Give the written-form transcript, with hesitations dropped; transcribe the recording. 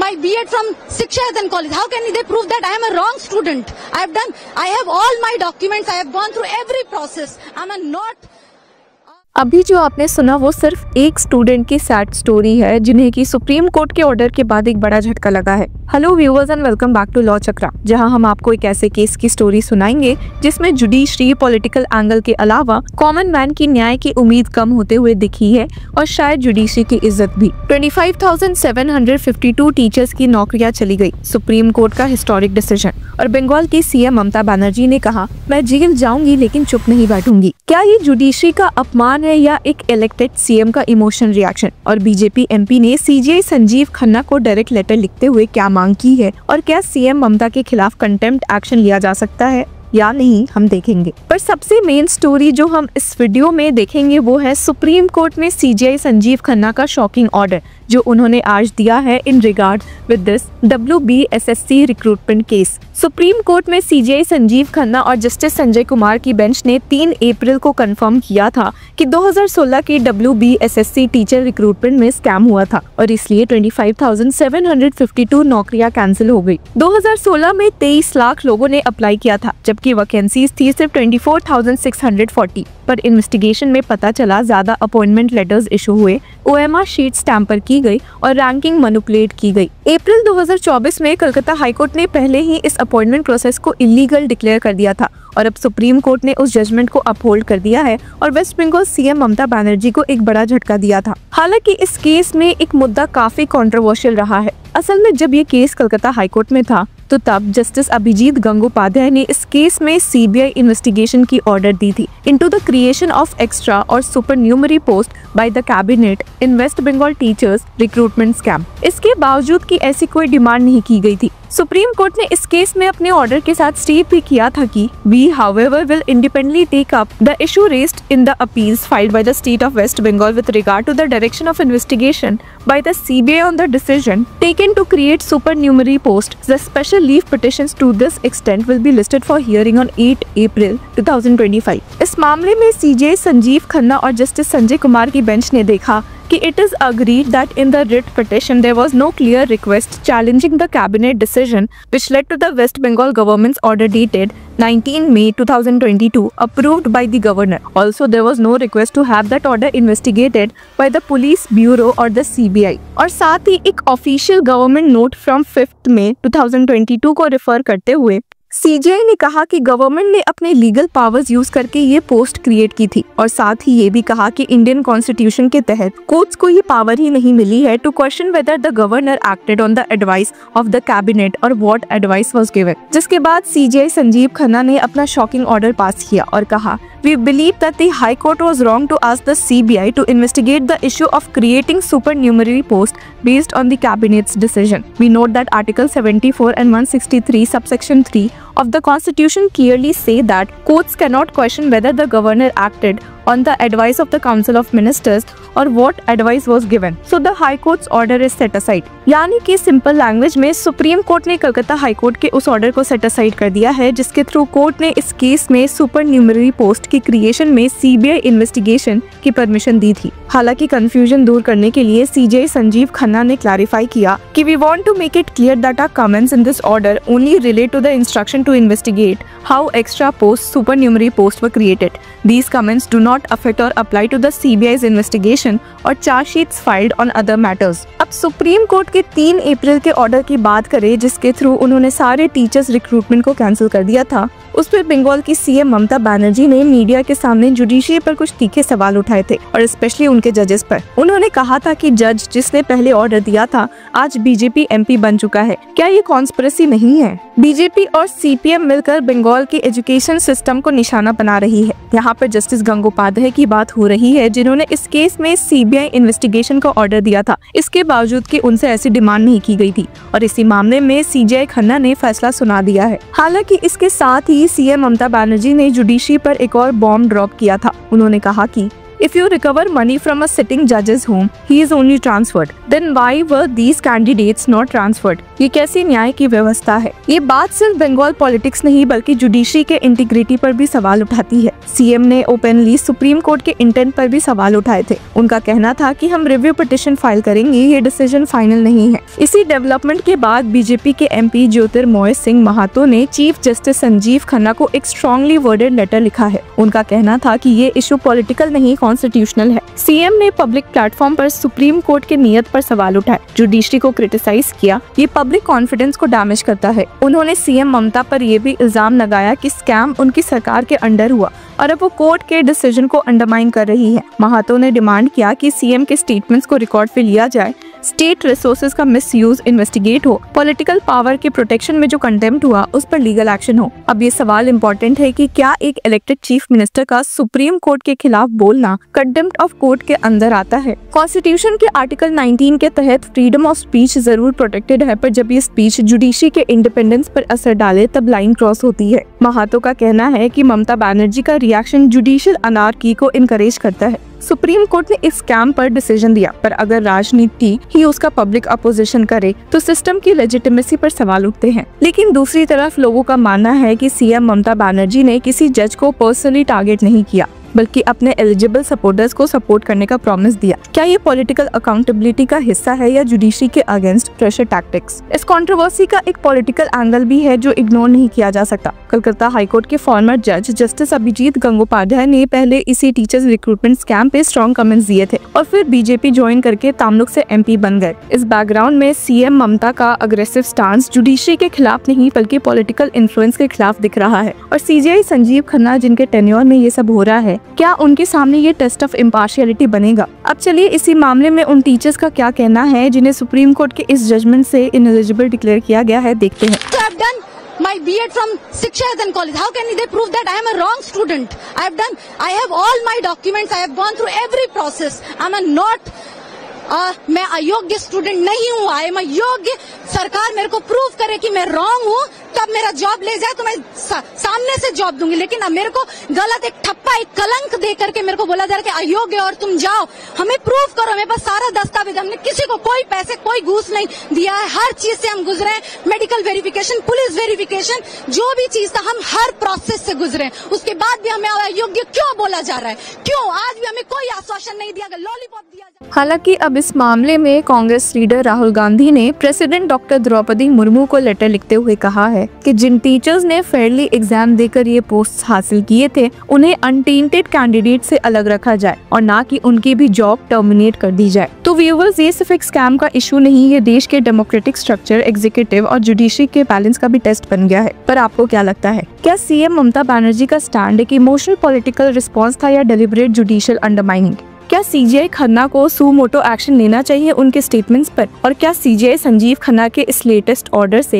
my B.Ed from Shiksha College. How can they prove that I am a wrong student? I have all my documents. I have gone through every process. I am not. अभी जो आपने सुना वो सिर्फ एक student की sad story है जिन्हें की सुप्रीम कोर्ट के ऑर्डर के बाद एक बड़ा झटका लगा है। Hello viewers and welcome back to law Chakra, जहां हम आपको एक ऐसे केस की स्टोरी सुनाएंगे जिसमें जुडिशरी पॉलिटिकल एंगल के अलावा कॉमन मैन की न्याय की उम्मीद कम होते हुए दिखी है और शायद जुडिशरी की इज्जत भी। 25,752 टीचर्स की नौकरियां चली गई, सुप्रीम कोर्ट का हिस्टोरिक डिसीजन। और बंगाल की सीएम ममता बनर्जी ने कहा, मैं जेल जाऊंगी लेकिन चुप नहीं बैठूंगी। क्या ये जुडिशरी का अपमान है या एक इलेक्टेड सीएम का इमोशनल रिएक्शन? और बीजेपी एमपी ने सीजीआई संजीव खन्ना को डायरेक्ट लेटर लिखते हुए क्या मांग की है और क्या सीएम ममता के खिलाफ कंटेम्प्ट एक्शन लिया जा सकता है या नहीं, हम देखेंगे। पर सबसे मेन स्टोरी जो हम इस वीडियो में देखेंगे वो है सुप्रीम कोर्ट में सीजीआई संजीव खन्ना का शॉकिंग ऑर्डर जो उन्होंने आज दिया है in regard with this WBSSC recruitment case. Supreme court में सीजीआई संजीव खन्ना और जस्टिस संजय कुमार की बेंच ने 3 अप्रैल को कंफर्म किया था कि 2016 के WBSSC टीचर रिक्रूटमेंट में स्कैम हुआ था और इसलिए 25,752 नौकरियां कैंसिल हो गई। 2016 में 23 लाख लोगों ने अप्लाई किया था जबकि वैकेंसीज थी सिर्फ 24,640। पर इन्वेस्टिगेशन में पता चला ज्यादा अपॉइंटमेंट लेटर्स इशू हुए, OMR शीट स्टैम्पर की गई और रैंकिंग मैनिपुलेट की गई। अप्रैल 2024 में कलकत्ता हाईकोर्ट ने पहले ही इस अपॉइंटमेंट प्रोसेस को इलीगल डिक्लेयर कर दिया था और अब सुप्रीम कोर्ट ने उस जजमेंट को अपहोल्ड कर दिया है और वेस्ट बंगाल सीएम ममता बनर्जी को एक बड़ा झटका दिया था। हालांकि इस केस में एक मुद्दा काफी कंट्रोवर्शियल रहा है। असल में जब ये केस कलकत्ता हाईकोर्ट में था तो तब जस्टिस अभिजीत गंगोपाध्याय ने इस केस में सीबीआई इन्वेस्टिगेशन की ऑर्डर दी थी into the creation of extra और supernumerary post by the cabinet in West Bengal teachers recruitment scam. इसके बावजूद कि ऐसी कोई डिमांड नहीं की गई थी। सुप्रीम कोर्ट ने इस केस में अपने ऑर्डर के साथ स्टेट भी किया था कि we however will independently take up the issue raised in the appeals filed by the state of West Bengal with regard to the direction of investigation by the CBI on the decision taken to create supernumerary post. The special leave petitions to this extent will be listed for hearing on 8 April 2025। इस मामले में CGI Sanjeev Khanna और justice Sanjay Kumar की bench ने देखा कि it is agreed that in the writ petition there was no clear request challenging the cabinet decision which led to the West Bengal government's order dated 19 May 2022 approved by the governor. Also there was no request to have that order investigated by the police bureau or the CBI. और साथ ही एक official government note from 5 May 2022 को refer करते हुए CGI ने कहा कि government ने अपने लीगल पावर्स यूज करके ये पोस्ट क्रिएट की थी और साथ ही ये भी कहा कि इंडियन कॉन्स्टिट्यूशन के तहत कोर्ट्स को ये पावर ही नहीं मिली है to question whether the governor acted on the advice of the cabinet और व्हाट एडवाइस वाज गिवन। जिसके बाद सीजीआई संजीव खन्ना ने अपना शॉकिंग ऑर्डर पास किया और कहा, We believe that the High Court was wrong to ask the CBI to investigate the issue of creating supernumerary posts based on the Cabinet's decision. We note that Article 74 and 163 subsection 3 of the Constitution clearly say that courts cannot question whether the governor acted on the advice of the Council of Ministers or what advice was given. So the High Court's order is set aside. यानी कि simple language में supreme court ने Calcutta high court के उस order को set aside कर दिया है जिसके थ्रू कोर्ट ने इस केस में सुपरन्यूमरी पोस्ट की क्रिएशन में सीबीआई इन्वेस्टिगेशन की परमिशन दी थी। हालांकि कंफ्यूजन दूर करने के लिए सीजीआई संजीव खन्ना ने क्लैरिफाई किया कि we want to make it clear that our comments in this order only relate to the instruction to investigate how extra post supernumerary post were created. These comments do not affect or apply to the CBI's investigation or charge sheets filed on other matters. अब supreme court के 3 अप्रैल के order की बात करें जिसके through उन्होंने सारे teachers recruitment को कैंसिल कर दिया था, उस पर बंगाल की सीएम ममता बनर्जी ने मीडिया के सामने जुडिशरी पर कुछ तीखे सवाल उठाए थे और स्पेशली उनके जजेस पर। उन्होंने कहा था कि जज जिसने पहले ऑर्डर दिया था आज बीजेपी एमपी बन चुका है। क्या ये कॉन्स्पिरेसी नहीं है? बीजेपी और सीपीएम मिलकर बंगाल के एजुकेशन सिस्टम को निशाना बना रही है। यहाँ पर जस्टिस गंगोपाध्याय की बात हो रही है जिन्होंने इस केस में सीबीआई इन्वेस्टिगेशन का ऑर्डर दिया था, इसके बावजूद कि उनसे ऐसी डिमांड नहीं की गई थी और इसी मामले में सीजीआई खन्ना ने फैसला सुना दिया है। हालांकि इसके साथ ही सीएम ममता बनर्जी ने जुडिशरी पर एक और बॉम्ब ड्रॉप किया था। उन्होंने कहा कि If you recover money from a sitting judge's home, he is only transferred. Then why were these candidates not transferred? ये कैसी न्याय की व्यवस्था है? ये बात सिर्फ बंगाल पॉलिटिक्स नहीं बल्कि जुडिशरी के इंटीग्रिटी पर भी सवाल उठाती है। सीएम ने ओपनली सुप्रीम कोर्ट के इंटेंट पर भी सवाल उठाए थे। उनका कहना था कि हम रिव्यू पिटिशन फाइल करेंगे, ये डिसीजन फाइनल नहीं है। इसी डेवलपमेंट के बाद बीजेपी के एमपी ज्योतिर्मय सिंह महातो ने चीफ जस्टिस संजीव खन्ना को एक स्ट्रॉन्गली वर्डेड लेटर लिखा है। उनका कहना था कि ये इशू पॉलिटिकल नहीं कॉन्स्टिट्यूशनल है। सीएम ने पब्लिक प्लेटफॉर्म पर सुप्रीम कोर्ट के नियत पर सवाल उठाए, जुडिशरी को क्रिटिसाइज किया। ये पब्लिक कॉन्फिडेंस को डैमेज करता है। उन्होंने सीएम ममता पर यह भी इल्जाम लगाया कि स्कैम उनकी सरकार के अंडर हुआ और अब वो कोर्ट के डिसीजन को अंडरमाइन कर रही है। महातो ने डिमांड किया कि सीएम के स्टेटमेंट्स को रिकॉर्ड पे लिया जाए, स्टेट रिसोर्सेज का मिसयूज इन्वेस्टिगेट हो, पॉलिटिकल पावर के प्रोटेक्शन में जो कंटेम्प्ट हुआ उस पर लीगल एक्शन हो। अब ये सवाल इम्पोर्टेंट है कि क्या एक इलेक्टेड चीफ मिनिस्टर का सुप्रीम कोर्ट के खिलाफ बोलना कंटेम्प्ट ऑफ कोर्ट के अंदर आता है? कॉन्स्टिट्यूशन के आर्टिकल 19 के तहत फ्रीडम ऑफ स्पीच जरूर प्रोटेक्टेड है, पर जब ये स्पीच जुडिशरी के इंडिपेंडेंस पर असर डाले तब लाइन क्रॉस होती है। महातो का कहना है कि ममता बनर्जी का रिएक्शन जुडिशियल अनार्की को इनकरेज करता है। सुप्रीम कोर्ट ने इस स्कैम पर डिसीजन दिया, पर अगर राजनीति ही उसका पब्लिक अपोजिशन करे तो सिस्टम की लेजिटिमेसी पर सवाल उठते हैं। लेकिन दूसरी तरफ लोगों का मानना है कि सीएम ममता बनर्जी ने किसी जज को पर्सनली टारगेट नहीं किया, बल्कि अपने एलिजिबल सपोर्टर्स को सपोर्ट करने का प्रॉमिस दिया। क्या ये पॉलिटिकल अकाउंटेबिलिटी का हिस्सा है या जुडिशरी के अगेंस्ट प्रेशर टैक्टिक्स? इस कंट्रोवर्सी का एक पॉलिटिकल एंगल भी है जो इग्नोर नहीं किया जा सकता। कलकत्ता हाईकोर्ट के फॉर्मर जज जस्टिस अभिजीत गंगोपाध्याय ने पहले इसी टीचर्स रिक्रूटमेंट स्कैम पे स्ट्रॉन्ग कमेंट्स दिए थे और फिर बीजेपी ज्वाइन करके तमलुक से एमपी बन गए। इस बैकग्राउंड में सीएम ममता का अग्रेसिव स्टांस जुडिशरी के खिलाफ नहीं बल्कि पॉलिटिकल इन्फ्लुएंस के खिलाफ दिख रहा है। और सीजीआई संजीव खन्ना जिनके टेन्योर में ये सब हो रहा है, क्या उनके सामने ये टेस्ट ऑफ इम्पार्शियलिटी बनेगा? अब चलिए इसी मामले में उन टीचर्स का क्या कहना है जिन्हें सुप्रीम कोर्ट के इस जजमेंट से इनएलिजिबल डिक्लेयर किया गया है, देखते हैं। So I've done my B.Ed from Shiksha College. How can they prove that I am a wrong student? I have all my documents. I have gone through every process. मैं अयोग्य student नहीं हूँ। I am अयोग्य। सरकार मेरे को prove करे कि मैं रॉन्ग हूँ, तब मेरा जॉब ले जाए तो मैं सामने से जॉब दूंगी। लेकिन अब मेरे को गलत एक ठप्पा, एक कलंक दे करके मेरे को बोला जा रहा है कि अयोग्य और तुम जाओ, हमें प्रूव करो। मेरे पास सारा दस्तावेज, हमने किसी को कोई पैसे, कोई घूस नहीं दिया है। हर चीज से हम गुजरे हैं, मेडिकल वेरिफिकेशन, पुलिस वेरिफिकेशन, जो भी चीज था हम हर प्रोसेस से गुजरे हैं। उसके बाद भी हमें अयोग्य क्यों बोला जा रहा है? क्यों आज भी हमें कोई आश्वासन नहीं दिया गया, लॉलीपॉप दिया जा। हालांकि अब इस मामले में कांग्रेस लीडर राहुल गांधी ने प्रेसिडेंट डॉक्टर द्रौपदी मुर्मू को लेटर लिखते हुए कहा है कि जिन टीचर्स ने फेयरली एग्जाम देकर ये पोस्ट हासिल किए थे उन्हें अनटेंटेड कैंडिडेट से अलग रखा जाए और ना कि उनकी भी जॉब टर्मिनेट कर दी जाए। तो व्यूअर्स, ये सिर्फ एक स्कैम का इशू नहीं, ये देश के डेमोक्रेटिक स्ट्रक्चर, एग्जीक्यूटिव और जुडिशरी के बैलेंस का भी टेस्ट बन गया है। पर आपको क्या लगता है, क्या सीएम ममता बनर्जी का स्टैंड एक इमोशनल पॉलिटिकल रिस्पॉन्स था या डेलिब्रेट जुडिशियल अंडरमाइनिंग? क्या सीजीआई खन्ना को सू मोटो एक्शन लेना चाहिए उनके स्टेटमेंट्स पर? और क्या सीजीआई संजीव खन्ना के इस लेटेस्ट ऑर्डर से